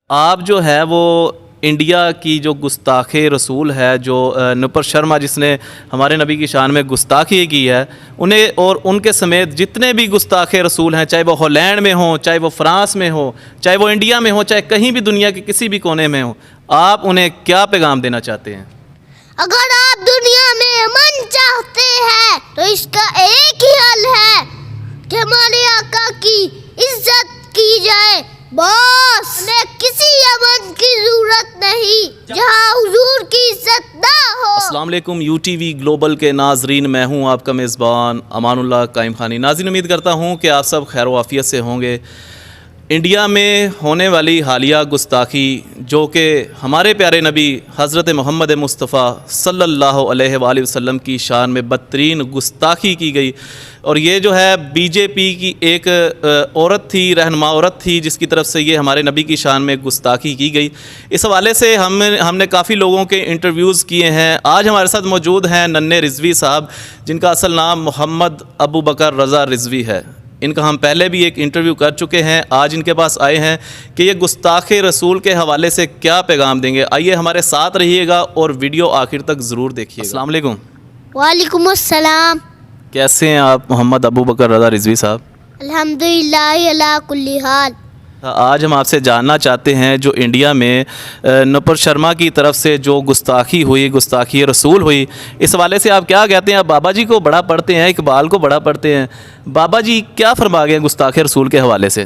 آپ جو ہے وہ انڈیا کی جو گستاخ رسول ہے جو نپر شرما جس نے ہمارے نبی کی شان میں گستاخی کی ہے انہیں اور ان کے سمیت جتنے بھی گستاخ رسول ہیں چاہے وہ ہالینڈ میں ہوں چاہے وہ فرانس میں ہوں چاہے وہ انڈیا میں ہوں چاہے کہیں بھی دنیا کے کسی بھی کونے میں ہوں آپ انہیں کیا پیغام دینا چاہتے ہیں؟ اگر آپ دنیا میں امن چاہتے ہیں تو اس کا ایک ہی حل ہے کہ ہمارے آقا کی عزت کی جائے، بس ہمیں کسی امن کی ضرورت نہیں جہاں حضور کی عزت نہ ہو۔ السلام علیکم یو ٹی وی گلوبل کے ناظرین، میں ہوں آپ کا میزبان امان اللہ قائم خانی۔ ناظرین امید کرتا ہوں کہ آپ سب خیر و عافیت سے ہوں گے۔ انڈیا میں ہونے والی حالیہ گستاخی جو کہ ہمارے پیارے نبی حضرت محمد مصطفیٰ صلی اللہ علیہ وآلہ وسلم کی شان میں بدترین گستاخی کی گئی، اور یہ جو ہے بی جے پی کی ایک عورت تھی، رہنما عورت تھی جس کی طرف سے یہ ہمارے نبی کی شان میں گستاخی کی گئی۔ اس حوالے سے ہم نے کافی لوگوں کے انٹرویوز کیے ہیں۔ آج ہمارے ساتھ موجود ہیں ننھے رضوی صاحب جن کا اصل نام محمد ابو بکر رضا رضوی ہے۔ ان کا ہم پہلے بھی ایک انٹرویو کر چکے ہیں، آج ان کے پاس آئے ہیں کہ یہ گستاخ رسول کے حوالے سے کیا پیغام دیں گے۔ آئیے ہمارے ساتھ رہیے گا اور ویڈیو آخر تک ضرور دیکھیے گا۔ السلام علیکم۔ وعلیکم السلام۔ کیسے ہیں آپ محمد ابو بکر رضا رضوی صاحب؟ الحمدللہ علی کل حال۔ آج ہم آپ سے جاننا چاہتے ہیں جو انڈیا میں نپر شرما کی طرف سے جو گستاخی ہوئی، گستاخی رسول ہوئی، اس حوالے سے آپ کیا کہتے ہیں؟ آپ بابا جی کو بڑا پڑھتے ہیں، اقبال کو بڑا پڑھتے ہیں، بابا جی کیا فرما گئے گستاخ رسول کے حوالے سے؟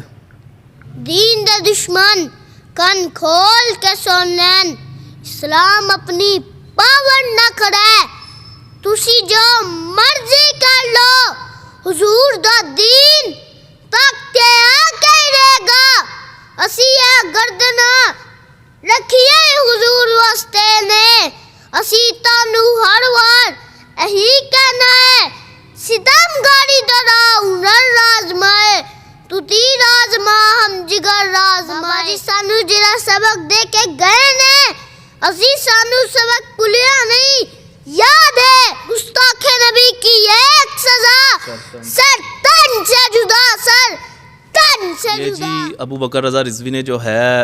دین دا دشمن کن کھول کے سن لین، اسلام اپنی پاور نہ کرے، تسی جو مرضی کر لو، حضور دا دین تک کے آ کے رہے گا، اسی گردنا رکھیے حضور واسطے نے، اسی تانو ہر وار اہی کہنا ہے، ستم گاری درا ہنر رازمائے، تو تیر آزما ہم جگر رازمائے۔ جی سانو جڑا سبق دے کے گئے نے، اسی سانو سبق بھولیا نہیں، یاد ہے گستاخ نبی کی ایک سزا، سر تن سے جدا، سر تن سے یہ جدا۔ جی ابو بکر رضا رضوی نے جو ہے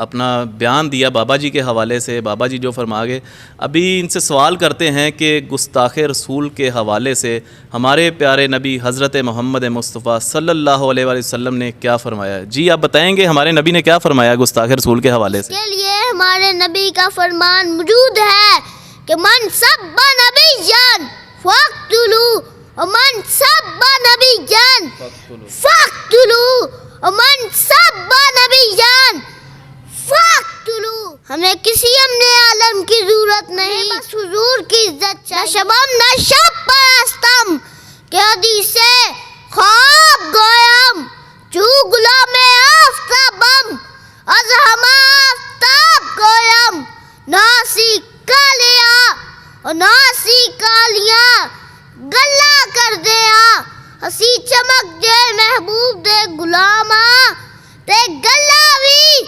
اپنا بیان دیا بابا جی کے حوالے سے، بابا جی جو فرما گئے۔ ابھی ان سے سوال کرتے ہیں کہ گستاخ رسول کے حوالے سے ہمارے پیارے نبی حضرت محمد مصطفیٰ صلی اللہ علیہ وآلہ وسلم نے کیا فرمایا؟ جی آپ بتائیں گے ہمارے نبی نے کیا فرمایا گستاخ رسول کے حوالے سے؟ اس کے لیے ہمارے نبی کا فرمان موجود ہے کہ من سب نبیًا فاقتلوہ، ومن سب نبیًا فاقتلوہ، ومن سب نبیًا فاقتلوہ۔ ہمیں کسی امن عالم کی ضرورت نہیں، بس حضور کی عزت چاہیے۔ نہ شبم نہ شب پرستم کہ حدیث خواب گویم، چو غلام آفتابم از ہمہ آفتاب گویم، ناسی کالیا اور ناسی کالیاں گلہ کر دیا، ہسی چمک دے محبوب دے غلاماں تے گلہ بھی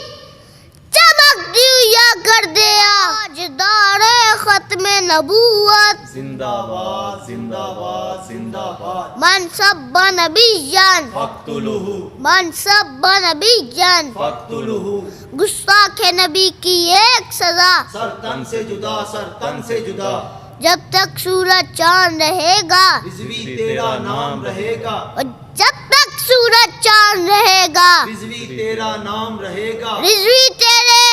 چمک دیا کر دیا۔ تاجدار ختم نبوت زندہ باد زندہ باد زندہ باد، من سب نبیًا فاقتلوہ من سب نبیًا فاقتلوہ، گستاخ نبی کی ایک سزا، سر تن سے جدا، سر تن سے جدا، جب تک سورج چاند رہے گا، رضوی تیرا نام رہے گا، اور جب تک سورج چاند رہے گا، رضوی تیرا نام رہے گا، رضوی تیرے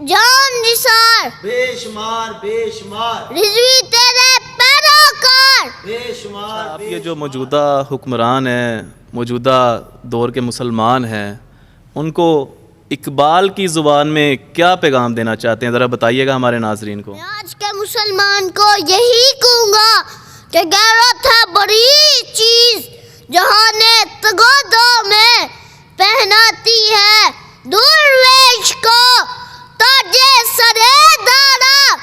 جان نثار، بے شمار بے شمار، رضوی تیرے پیروکار۔ بے شمار آپ یہ جو موجودہ حکمران ہیں، موجودہ دور کے مسلمان ہیں، ان کو اقبال کی زبان میں کیا پیغام دینا چاہتے ہیں؟ ذرا بتائیے گا ہمارے ناظرین کو۔ میں آج کے مسلمان کو یہی کہوں گا کہ غیرت ہے بڑی چیز، جہان تگودو میں پہناتی ہے، درویش کو تاجے سرے دارا،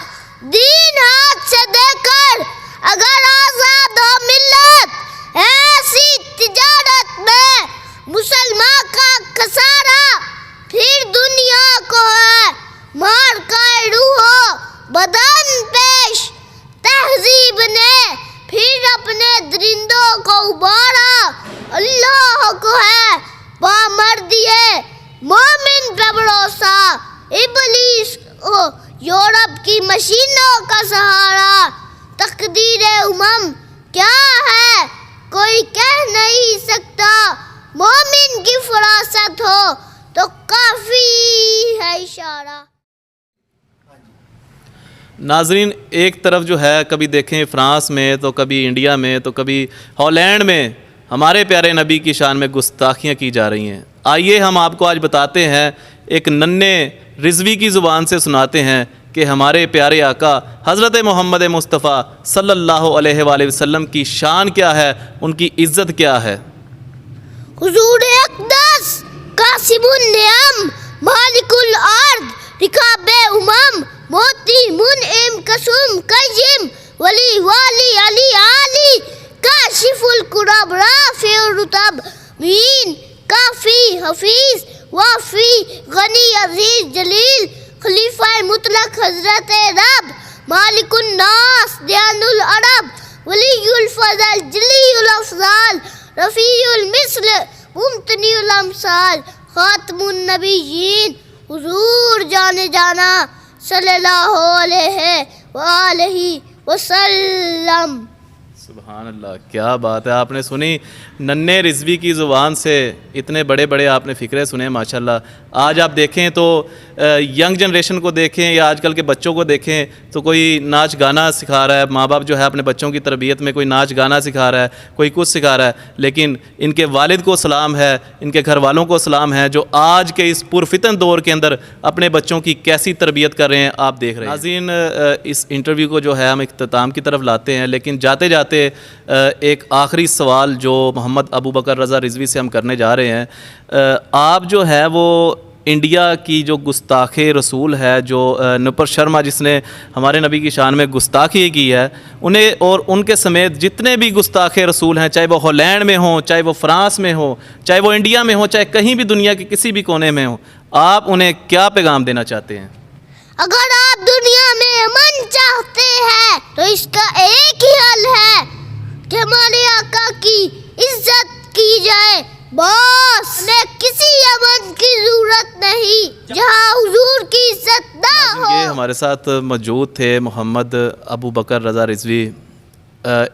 دین ہاتھ سے دے کر اگر آزاد ہو ملت، ایسی تجارت میں مسلمان کا خسارہ پھر دنیا کو ہے، مار کا روح بدن پیش تہذیب نے پھر اپنے درندوں کو ابھارا، اللہ کو ہے پامر دیے مومن پہ ابلیس ہو یورپ کی مشینوں کا سہارا. تقدیر امم کیا ہے کوئی کہہ نہیں سکتا, مومن کی فراست ہو تو کافی ہے اشارہ. ناظرین ایک طرف جو ہے کبھی دیکھیں فرانس میں تو کبھی انڈیا میں تو کبھی ہالینڈ میں ہمارے پیارے نبی کی شان میں گستاخیاں کی جا رہی ہیں. آئیے ہم آپ کو آج بتاتے ہیں, ایک ننھے رضوی کی زبان سے سناتے ہیں کہ ہمارے پیارے آقا حضرت محمد مصطفیٰ صلی اللہ علیہ وآلہ وسلم کی شان کیا ہے, ان کی عزت کیا ہے. حضور اقدس قاسم النعم مالک الارض رکاب امم موتی منعم قسم قیم ولی والی علی علی کاشف الکرب رافع الرتب مین کافی حفیظ وافی غنی عزیز جلیل خلیفہ مطلق حضرت رب مالک الناس دیان العرب ولی الفضل جلی الافضال رفیع المثل ممتنی الامثال خاتم النبیین حضور جان جانا صلی اللہ علیہ وآلہ وسلم. سبحان اللہ, کیا بات ہے. آپ نے سنی ننھے رضوی کی زبان سے اتنے بڑے بڑے آپ نے فکرے سنے ماشاءاللہ. آج آپ دیکھیں تو ینگ جنریشن کو دیکھیں یا آج کل کے بچوں کو دیکھیں تو کوئی ناچ گانا سکھا رہا ہے, ماں باپ جو ہے اپنے بچوں کی تربیت میں کوئی ناچ گانا سکھا رہا ہے, کوئی کچھ سکھا رہا ہے, لیکن ان کے والد کو سلام ہے, ان کے گھر والوں کو سلام ہے جو آج کے اس پرفتن دور کے اندر اپنے بچوں کی کیسی تربیت کر رہے ہیں آپ دیکھ رہے ہیں. ناظرین اس انٹرویو کو جو ہے ہم اختتام کی طرف لاتے ہیں, لیکن جاتے جاتے ایک آخری سوال جو محمد ابو بکر رضا رضوی سے ہم کرنے جا رہے ہیں. آپ جو ہے وہ انڈیا کی جو گستاخ رسول ہے, جو نپر شرما جس نے ہمارے نبی کی شان میں گستاخی کی ہے, انہیں اور ان کے سمیت جتنے بھی گستاخ رسول ہیں, چاہے وہ ہالینڈ میں ہوں, چاہے وہ فرانس میں ہوں, چاہے وہ انڈیا میں ہوں, چاہے کہیں بھی دنیا کے کسی بھی کونے میں ہوں, آپ انہیں کیا پیغام دینا چاہتے ہیں؟ اگر آپ دنیا میں امن چاہتے ہیں تو اس کا ایک ہی حل ہے کہ ہمارے آقا کی عزت کی جائے, بس. انہیں کسی امن کی ضرورت نہیں جہاں حضور کی عزت نہ ہو. یہ ہمارے ساتھ موجود تھے محمد ابو بکر رضا رضوی.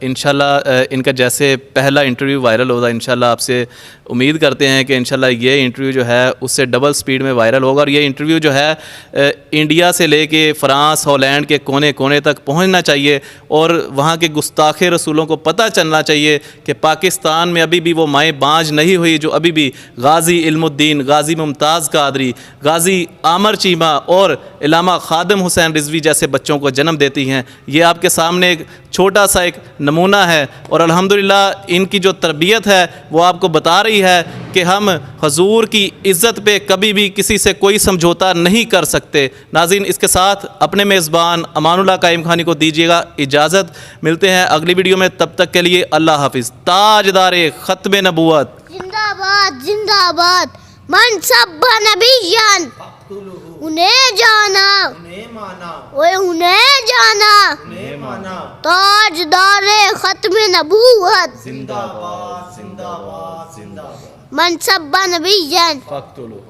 انشاءاللہ ان کا جیسے پہلا انٹرویو وائرل ہوگا, انشاءاللہ آپ سے امید کرتے ہیں کہ انشاءاللہ یہ انٹرویو جو ہے اس سے ڈبل سپیڈ میں وائرل ہوگا, اور یہ انٹرویو جو ہے انڈیا سے لے کے فرانس ہالینڈ کے کونے کونے تک پہنچنا چاہیے, اور وہاں کے گستاخ رسولوں کو پتہ چلنا چاہیے کہ پاکستان میں ابھی بھی وہ مائیں بانجھ نہیں ہوئی جو ابھی بھی غازی علم الدین, غازی ممتاز قادری, غازی عامر چیمہ اور علامہ خادم حسین رضوی جیسے بچوں کو جنم دیتی ہیں. یہ آپ کے سامنے ایک چھوٹا سا ایک نمونہ ہے, اور الحمدللہ ان کی جو تربیت ہے وہ آپ کو بتا رہی ہے کہ ہم حضور کی عزت پہ کبھی بھی کسی سے کوئی سمجھوتا نہیں کر سکتے. ناظرین اس کے ساتھ اپنے میزبان امان اللہ قائم خانی کو دیجیے گا اجازت, ملتے ہیں اگلی ویڈیو میں, تب تک کے لیے اللہ حافظ. تاجدار ختم نبوت زندہ باد زندہ باد. من سب نبیان انہیں جانا, انہیں جانا, تاجدار ختم نبوت. زندہ باد زندہ باد زندہ باد. من سب نبیان فاقتلوہ.